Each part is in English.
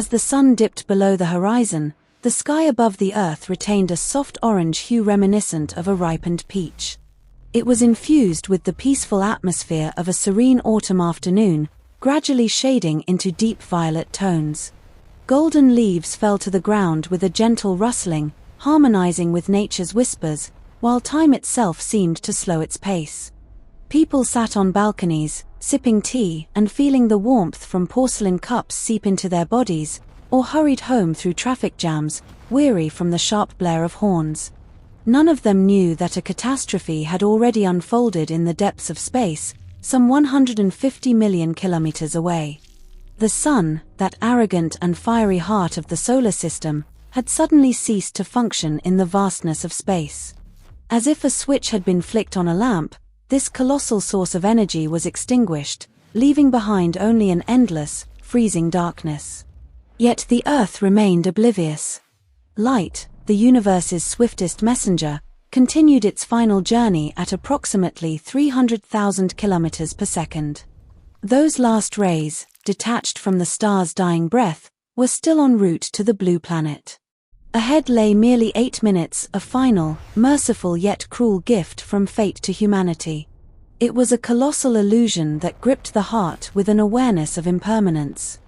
As the sun dipped below the horizon, the sky above the Earth retained a soft orange hue reminiscent of a ripened peach. It was infused with the peaceful atmosphere of a serene autumn afternoon, gradually shading into deep violet tones. Golden leaves fell to the ground with a gentle rustling, harmonizing with nature's whispers, while time itself seemed to slow its pace. People sat on balconies, sipping tea and feeling the warmth from porcelain cups seep into their bodies, or hurried home through traffic jams, weary from the sharp blare of horns. None of them knew that a catastrophe had already unfolded in the depths of space, some 150 million kilometers away. The sun, that arrogant and fiery heart of the solar system, had suddenly ceased to function in the vastness of space. As if a switch had been flicked on a lamp, this colossal source of energy was extinguished, leaving behind only an endless, freezing darkness. Yet the Earth remained oblivious. Light, the universe's swiftest messenger, continued its final journey at approximately 300,000 kilometers per second. Those last rays, detached from the star's dying breath, were still en route to the blue planet. Ahead lay merely 8 minutes, a final, merciful yet cruel gift from fate to humanity. It was a colossal illusion that gripped the heart with an awareness of impermanence.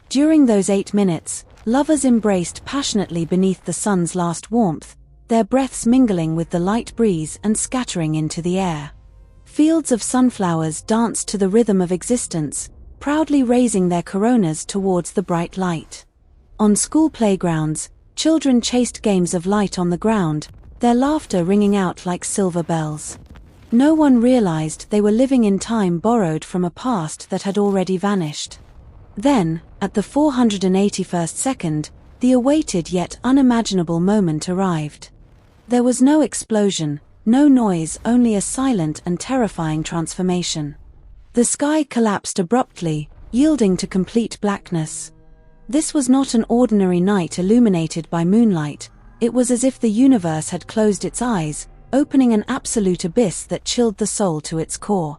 During those 8 minutes, lovers embraced passionately beneath the sun's last warmth, their breaths mingling with the light breeze and scattering into the air. Fields of sunflowers danced to the rhythm of existence, proudly raising their coronas towards the bright light. On school playgrounds, children chased games of light on the ground, their laughter ringing out like silver bells. No one realized they were living in time borrowed from a past that had already vanished. Then, at the 481st second, the awaited yet unimaginable moment arrived. There was no explosion, no noise, only a silent and terrifying transformation. The sky collapsed abruptly, yielding to complete blackness. This was not an ordinary night illuminated by moonlight, it was as if the universe had closed its eyes, opening an absolute abyss that chilled the soul to its core.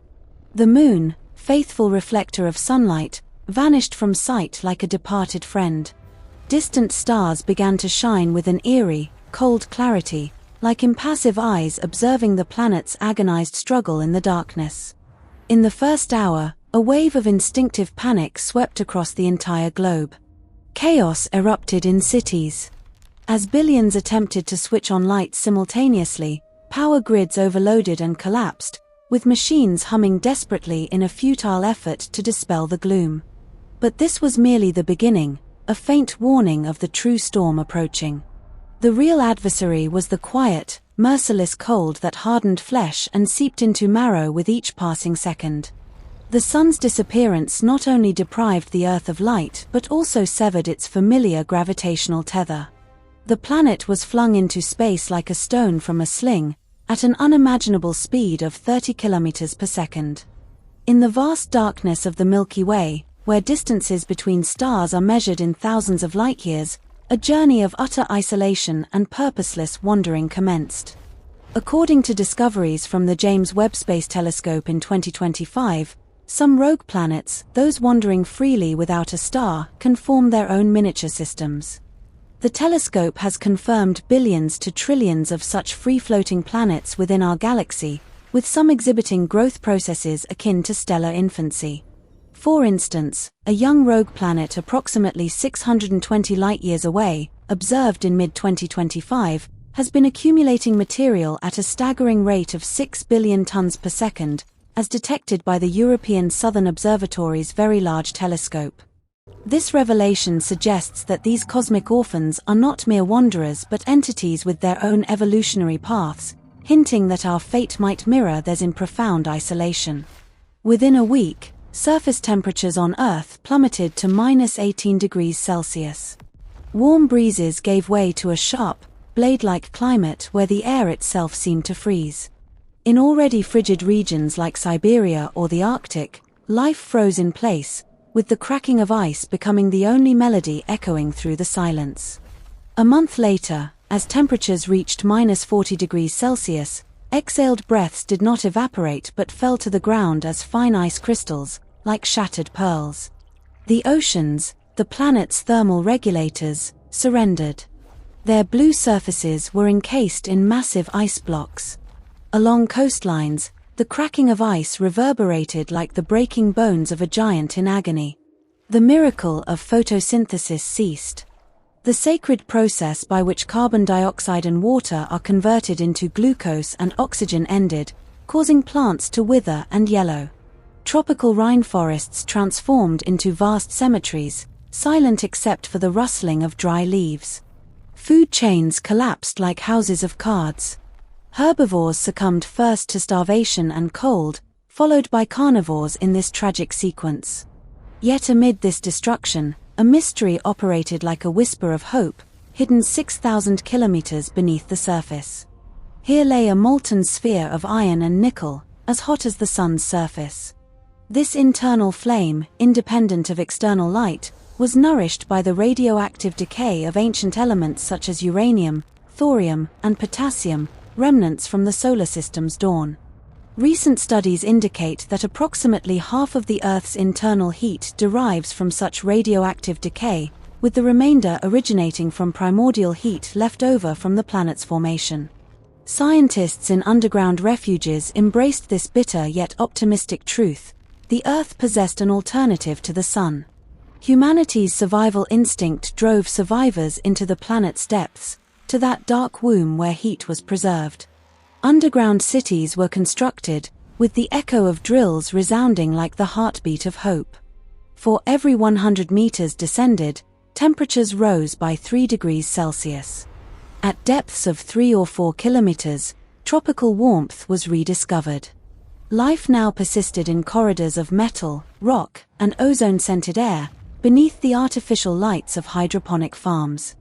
The moon, faithful reflector of sunlight, vanished from sight like a departed friend. Distant stars began to shine with an eerie, cold clarity, like impassive eyes observing the planet's agonized struggle in the darkness. In the first hour, a wave of instinctive panic swept across the entire globe. Chaos erupted in cities. As billions attempted to switch on lights simultaneously, power grids overloaded and collapsed, with machines humming desperately in a futile effort to dispel the gloom. But this was merely the beginning, a faint warning of the true storm approaching. The real adversary was the quiet, merciless cold that hardened flesh and seeped into marrow with each passing second. The sun's disappearance not only deprived the Earth of light but also severed its familiar gravitational tether. The planet was flung into space like a stone from a sling, at an unimaginable speed of 30 kilometers per second. In the vast darkness of the Milky Way, where distances between stars are measured in thousands of light-years, a journey of utter isolation and purposeless wandering commenced. According to discoveries from the James Webb Space Telescope in 2025, some rogue planets, those wandering freely without a star, can form their own miniature systems. The telescope has confirmed billions to trillions of such free-floating planets within our galaxy, with some exhibiting growth processes akin to stellar infancy. For instance, a young rogue planet approximately 620 light-years away, observed in mid-2025, has been accumulating material at a staggering rate of 6 billion tons per second, as detected by the European Southern Observatory's Very Large Telescope. This revelation suggests that these cosmic orphans are not mere wanderers but entities with their own evolutionary paths, hinting that our fate might mirror theirs in profound isolation. Within a week, surface temperatures on Earth plummeted to -18 degrees Celsius. Warm breezes gave way to a sharp, blade-like climate where the air itself seemed to freeze. In already frigid regions like Siberia or the Arctic, life froze in place, with the cracking of ice becoming the only melody echoing through the silence. A month later, as temperatures reached -40 degrees Celsius, exhaled breaths did not evaporate but fell to the ground as fine ice crystals, like shattered pearls. The oceans, the planet's thermal regulators, surrendered. Their blue surfaces were encased in massive ice blocks. Along coastlines, the cracking of ice reverberated like the breaking bones of a giant in agony. The miracle of photosynthesis ceased. The sacred process by which carbon dioxide and water are converted into glucose and oxygen ended, causing plants to wither and yellow. Tropical rainforests transformed into vast cemeteries, silent except for the rustling of dry leaves. Food chains collapsed like houses of cards. Herbivores succumbed first to starvation and cold, followed by carnivores in this tragic sequence. Yet amid this destruction, a mystery operated like a whisper of hope, hidden 6,000 kilometers beneath the surface. Here lay a molten sphere of iron and nickel, as hot as the sun's surface. This internal flame, independent of external light, was nourished by the radioactive decay of ancient elements such as uranium, thorium, and potassium, remnants from the solar system's dawn. Recent studies indicate that approximately half of the Earth's internal heat derives from such radioactive decay, with the remainder originating from primordial heat left over from the planet's formation. Scientists in underground refuges embraced this bitter yet optimistic truth: the Earth possessed an alternative to the Sun. Humanity's survival instinct drove survivors into the planet's depths, to that dark womb where heat was preserved. Underground cities were constructed, with the echo of drills resounding like the heartbeat of hope. For every 100 meters descended, temperatures rose by 3 degrees Celsius. At depths of 3 or 4 kilometers, tropical warmth was rediscovered. Life now persisted in corridors of metal, rock, and ozone-scented air, beneath the artificial lights of hydroponic farms.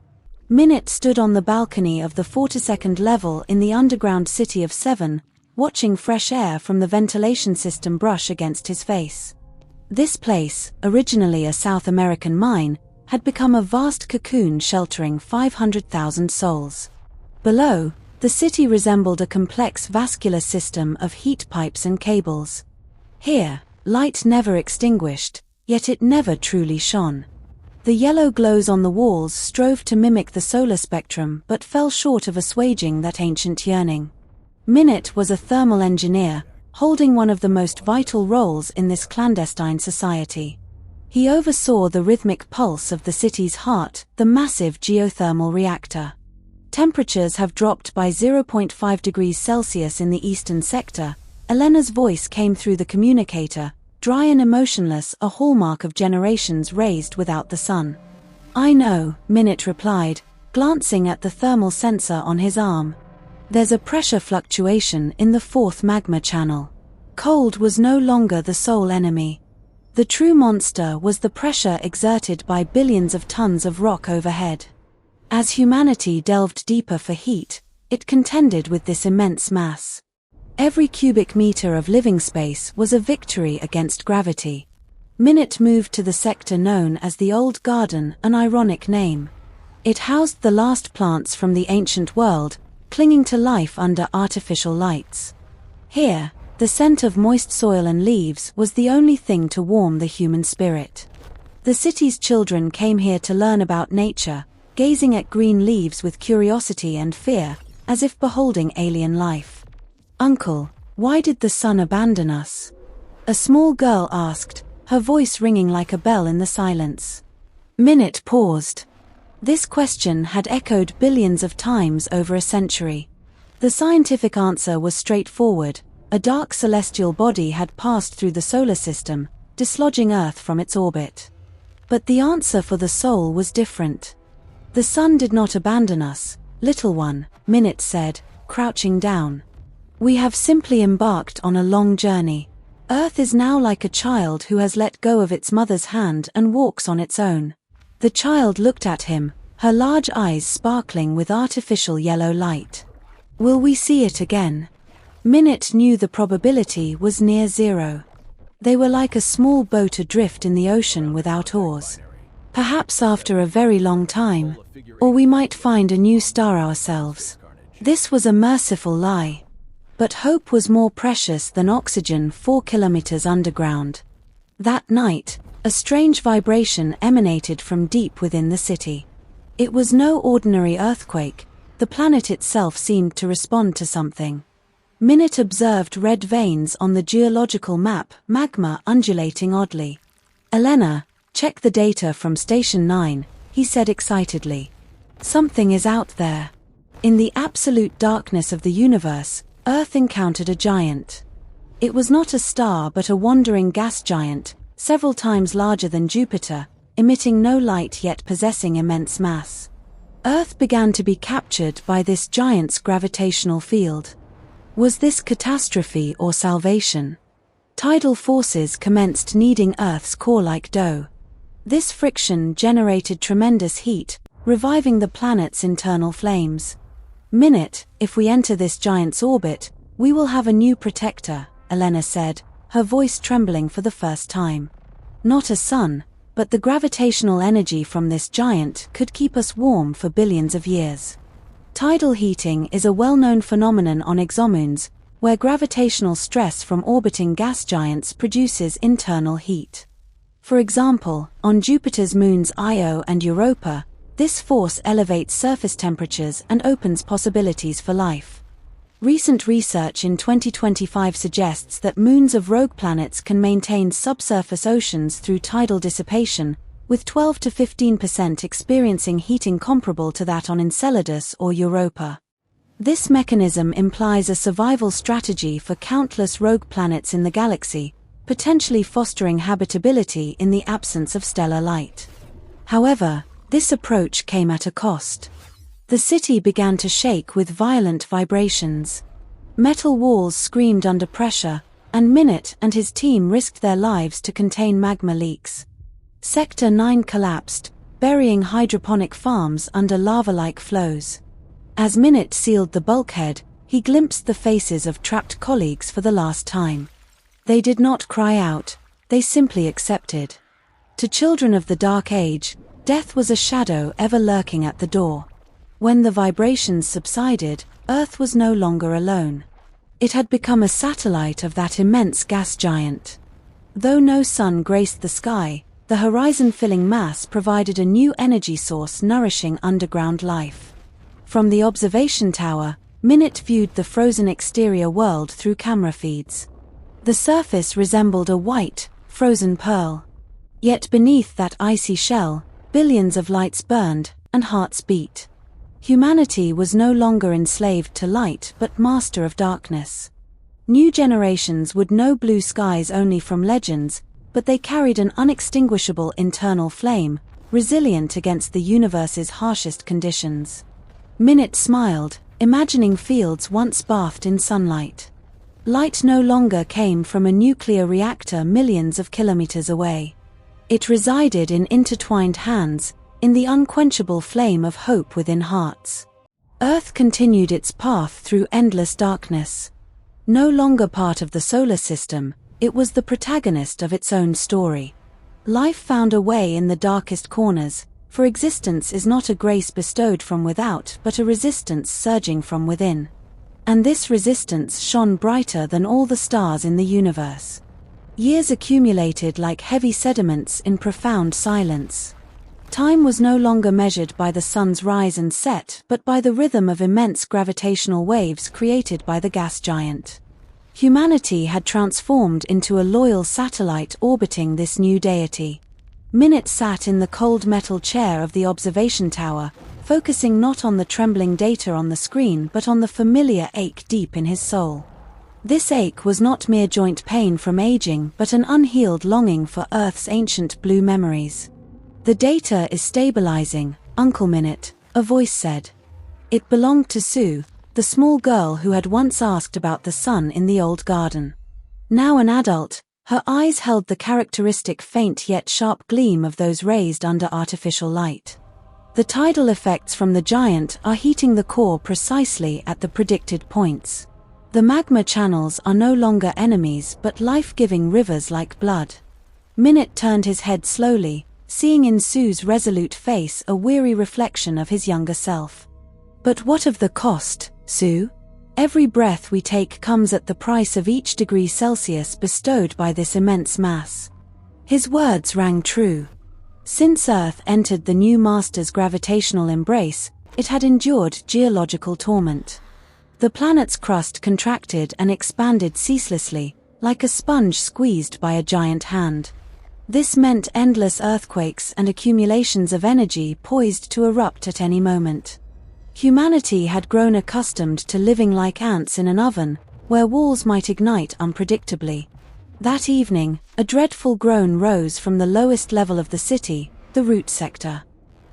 Minute stood on the balcony of the 42nd level in the underground city of Seven, watching fresh air from the ventilation system brush against his face. This place, originally a South American mine, had become a vast cocoon sheltering 500,000 souls. Below, the city resembled a complex vascular system of heat pipes and cables. Here, light never extinguished, yet it never truly shone. The yellow glows on the walls strove to mimic the solar spectrum but fell short of assuaging that ancient yearning. Minute was a thermal engineer, holding one of the most vital roles in this clandestine society. He oversaw the rhythmic pulse of the city's heart, the massive geothermal reactor. Temperatures have dropped by 0.5 degrees Celsius in the eastern sector. Elena's voice came through the communicator, dry and emotionless, a hallmark of generations raised without the sun. "I know," Minute replied, glancing at the thermal sensor on his arm. "There's a pressure fluctuation in the fourth magma channel." Cold was no longer the sole enemy. The true monster was the pressure exerted by billions of tons of rock overhead. As humanity delved deeper for heat, it contended with this immense mass. Every cubic meter of living space was a victory against gravity. Minute moved to the sector known as the Old Garden, an ironic name. It housed the last plants from the ancient world, clinging to life under artificial lights. Here, the scent of moist soil and leaves was the only thing to warm the human spirit. The city's children came here to learn about nature, gazing at green leaves with curiosity and fear, as if beholding alien life. "Uncle, why did the sun abandon us?" a small girl asked, her voice ringing like a bell in the silence. Minute paused. This question had echoed billions of times over a century. The scientific answer was straightforward: a dark celestial body had passed through the solar system, dislodging Earth from its orbit. But the answer for the soul was different. "The sun did not abandon us, little one," Minute said, crouching down. "We have simply embarked on a long journey. Earth is now like a child who has let go of its mother's hand and walks on its own." The child looked at him, her large eyes sparkling with artificial yellow light. "Will we see it again?" Minute knew the probability was near zero. They were like a small boat adrift in the ocean without oars. Perhaps after a very long time, or we might find a new star ourselves. This was a merciful lie. But hope was more precious than oxygen 4 kilometers underground. That night, A strange vibration emanated from deep within the city. It was no ordinary earthquake, the planet itself seemed to respond to something. Minute observed red veins on the geological map, magma undulating oddly. "Elena, check the data from Station 9, he said excitedly. "Something is out there." In the absolute darkness of the universe, Earth encountered a giant. It was not a star but a wandering gas giant, several times larger than Jupiter, emitting no light yet possessing immense mass. Earth began to be captured by this giant's gravitational field. Was this catastrophe or salvation? Tidal forces commenced kneading Earth's core like dough. This friction generated tremendous heat, reviving the planet's internal flames. "Minute, if we enter this giant's orbit, we will have a new protector," Elena said, her voice trembling for the first time. "Not a sun, but the gravitational energy from this giant could keep us warm for billions of years." Tidal heating is a well-known phenomenon on exomoons, where gravitational stress from orbiting gas giants produces internal heat. For example, on Jupiter's moons Io and Europa, this force elevates surface temperatures and opens possibilities for life. Recent research in 2025 suggests that moons of rogue planets can maintain subsurface oceans through tidal dissipation, with 12 to 15% experiencing heating comparable to that on Enceladus or Europa. This mechanism implies a survival strategy for countless rogue planets in the galaxy, potentially fostering habitability in the absence of stellar light. However, this approach came at a cost. The city began to shake with violent vibrations. Metal walls screamed under pressure, and Minute and his team risked their lives to contain magma leaks. Sector 9 collapsed, burying hydroponic farms under lava-like flows. As Minute sealed the bulkhead, he glimpsed the faces of trapped colleagues for the last time. They did not cry out, they simply accepted. To children of the Dark Age, death was a shadow ever lurking at the door. When the vibrations subsided, Earth was no longer alone. It had become a satellite of that immense gas giant. Though no sun graced the sky, the horizon-filling mass provided a new energy source nourishing underground life. From the observation tower, Minute viewed the frozen exterior world through camera feeds. The surface resembled a white, frozen pearl. Yet beneath that icy shell, billions of lights burned, and hearts beat. Humanity was no longer enslaved to light but master of darkness. New generations would know blue skies only from legends, but they carried an unextinguishable internal flame, resilient against the universe's harshest conditions. Minute smiled, imagining fields once bathed in sunlight. Light no longer came from a nuclear reactor millions of kilometers away. It resided in intertwined hands, in the unquenchable flame of hope within hearts. Earth continued its path through endless darkness. No longer part of the solar system, it was the protagonist of its own story. Life found a way in the darkest corners, for existence is not a grace bestowed from without but a resistance surging from within. And this resistance shone brighter than all the stars in the universe. Years accumulated like heavy sediments in profound silence. Time was no longer measured by the sun's rise and set but by the rhythm of immense gravitational waves created by the gas giant. Humanity had transformed into a loyal satellite orbiting this new deity. Minute sat in the cold metal chair of the observation tower, focusing not on the trembling data on the screen but on the familiar ache deep in his soul. This ache was not mere joint pain from aging but an unhealed longing for Earth's ancient blue memories. "The data is stabilizing, Uncle Minute," a voice said. It belonged to Sue, the small girl who had once asked about the sun in the old garden. Now an adult, her eyes held the characteristic faint yet sharp gleam of those raised under artificial light. The tidal effects from the giant are heating the core precisely at the predicted points. The magma channels are no longer enemies but life-giving rivers like blood. Minute turned his head slowly, seeing in Sue's resolute face a weary reflection of his younger self. "But what of the cost, Sue? Every breath we take comes at the price of each degree Celsius bestowed by this immense mass. His words rang true. Since Earth entered the new master's gravitational embrace, it had endured geological torment. The planet's crust contracted and expanded ceaselessly, like a sponge squeezed by a giant hand. This meant endless earthquakes and accumulations of energy poised to erupt at any moment. Humanity had grown accustomed to living like ants in an oven, where walls might ignite unpredictably. That evening, a dreadful groan rose from the lowest level of the city, the root sector.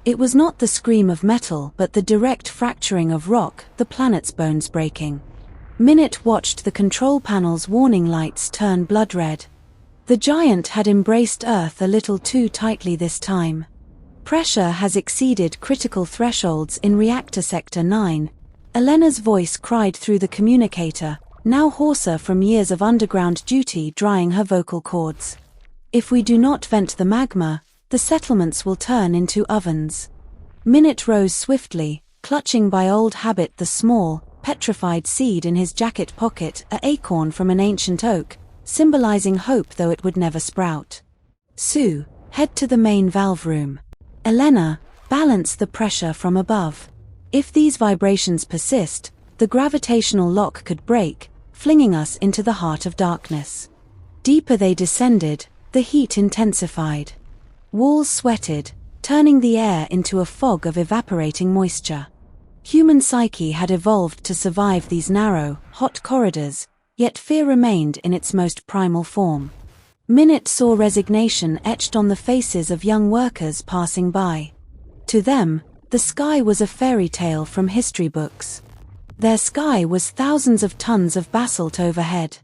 It was not the scream of metal but the direct fracturing of rock, the planet's bones breaking. Minute watched the control panel's warning lights turn blood red. The giant had embraced Earth a little too tightly this time. Pressure has exceeded critical thresholds in reactor sector 9. Elena's voice cried through the communicator, now hoarser from years of underground duty drying her vocal cords. If we do not vent the magma, the settlements will turn into ovens. Minute rose swiftly, clutching by old habit the small, petrified seed in his jacket pocket, an acorn from an ancient oak, symbolizing hope though it would never sprout. Sue, head to the main valve room. Elena, balance the pressure from above. If these vibrations persist, the gravitational lock could break, flinging us into the heart of darkness. Deeper they descended, the heat intensified. Walls sweated, turning the air into a fog of evaporating moisture. Human psyche had evolved to survive these narrow, hot corridors, yet fear remained in its most primal form. Minute saw resignation etched on the faces of young workers passing by. To them, the sky was a fairy tale from history books. Their sky was thousands of tons of basalt overhead.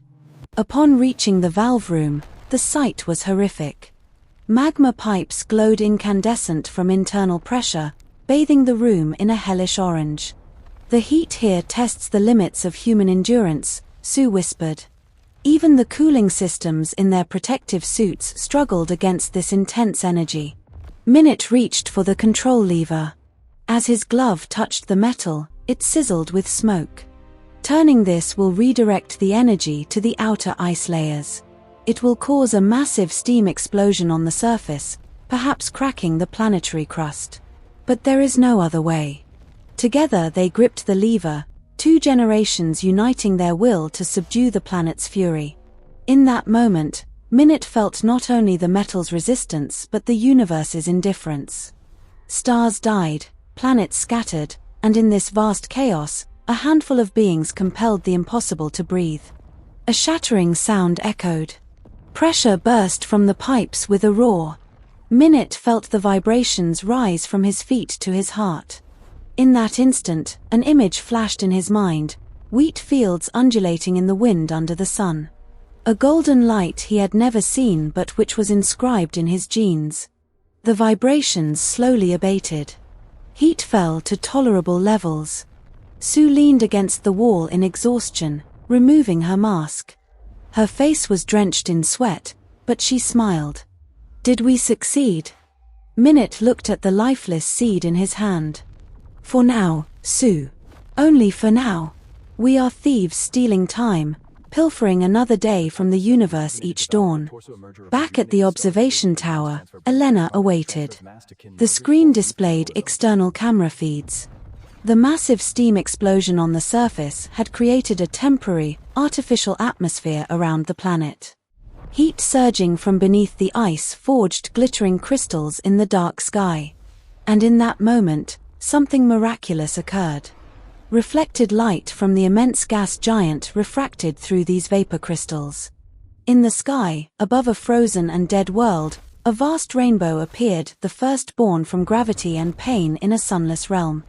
Upon reaching the valve room, the sight was horrific. Magma pipes glowed incandescent from internal pressure, bathing the room in a hellish orange. The heat here tests the limits of human endurance, Sue whispered. Even the cooling systems in their protective suits struggled against this intense energy. Minute reached for the control lever. As his glove touched the metal, it sizzled with smoke. Turning this will redirect the energy to the outer ice layers. It will cause a massive steam explosion on the surface, perhaps cracking the planetary crust. But there is no other way. Together they gripped the lever, 2 generations uniting their will to subdue the planet's fury. In that moment, Minute felt not only the metal's resistance but the universe's indifference. Stars died, planets scattered, and in this vast chaos, a handful of beings compelled the impossible to breathe. A shattering sound echoed. Pressure burst from the pipes with a roar. Minute felt the vibrations rise from his feet to his heart. In that instant, an image flashed in his mind, wheat fields undulating in the wind under the sun. A golden light he had never seen but which was inscribed in his genes. The vibrations slowly abated. Heat fell to tolerable levels. Sue leaned against the wall in exhaustion, removing her mask. Her face was drenched in sweat, but she smiled. Did we succeed? Minute looked at the lifeless seed in his hand. For now, Sue. Only for now. We are thieves stealing time, pilfering another day from the universe each dawn. Back at the observation tower, Elena awaited. The screen displayed external camera feeds. The massive steam explosion on the surface had created a temporary, artificial atmosphere around the planet. Heat surging from beneath the ice forged glittering crystals in the dark sky. And in that moment, something miraculous occurred. Reflected light from the immense gas giant refracted through these vapor crystals. In the sky, above a frozen and dead world, a vast rainbow appeared, the first born from gravity and pain in a sunless realm.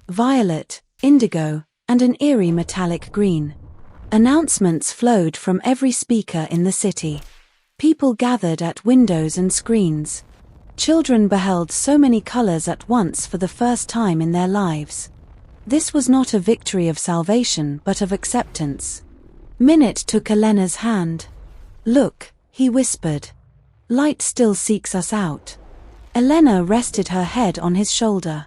Violet, indigo, and an eerie metallic green. Announcements flowed from every speaker in the city. People gathered at windows and screens. Children beheld so many colors at once for the first time in their lives. This was not a victory of salvation but of acceptance. Minute took Elena's hand. Look, he whispered. Light still seeks us out. Elena rested her head on his shoulder.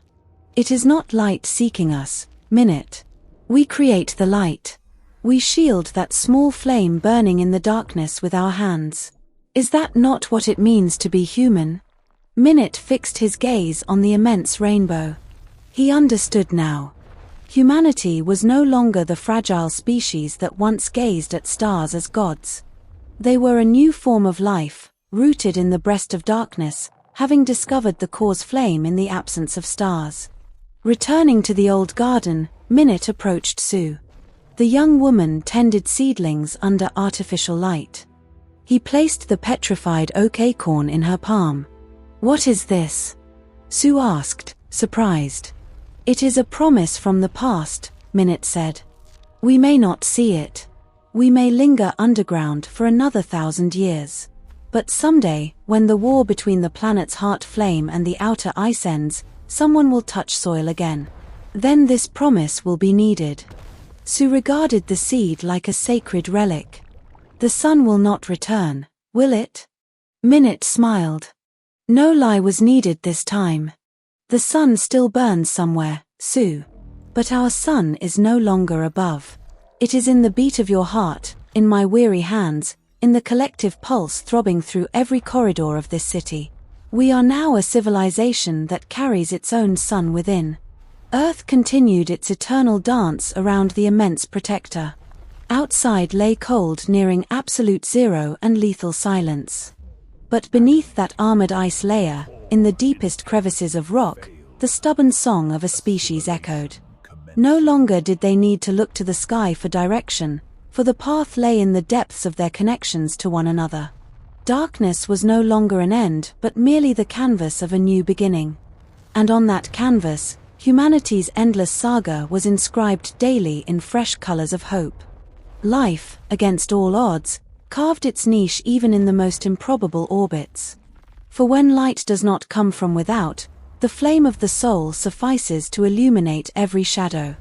It is not light seeking us, Minute. We create the light. We shield that small flame burning in the darkness with our hands. Is that not what it means to be human? Minute fixed his gaze on the immense rainbow. He understood now. Humanity was no longer the fragile species that once gazed at stars as gods. They were a new form of life, rooted in the breast of darkness, having discovered the cause flame in the absence of stars. Returning to the old garden, Minute approached Sue. The young woman tended seedlings under artificial light. He placed the petrified oak acorn in her palm. "What is this?" Sue asked, surprised. "It is a promise from the past," Minute said. "We may not see it. We may linger underground for another 1,000 years. But someday, when the war between the planet's heart flame and the outer ice ends, someone will touch soil again. Then this promise will be needed." Sue regarded the seed like a sacred relic. "The sun will not return, will it?" Minute smiled. No lie was needed this time. "The sun still burns somewhere, Sue. But our sun is no longer above. It is in the beat of your heart, in my weary hands, in the collective pulse throbbing through every corridor of this city. We are now a civilization that carries its own sun within." Earth continued its eternal dance around the immense protector. Outside lay cold, nearing absolute zero and lethal silence. But beneath that armored ice layer, in the deepest crevices of rock, the stubborn song of a species echoed. No longer did they need to look to the sky for direction, for the path lay in the depths of their connections to one another. Darkness was no longer an end, but merely the canvas of a new beginning. And on that canvas, humanity's endless saga was inscribed daily in fresh colors of hope. Life, against all odds, carved its niche even in the most improbable orbits. For when light does not come from without, the flame of the soul suffices to illuminate every shadow.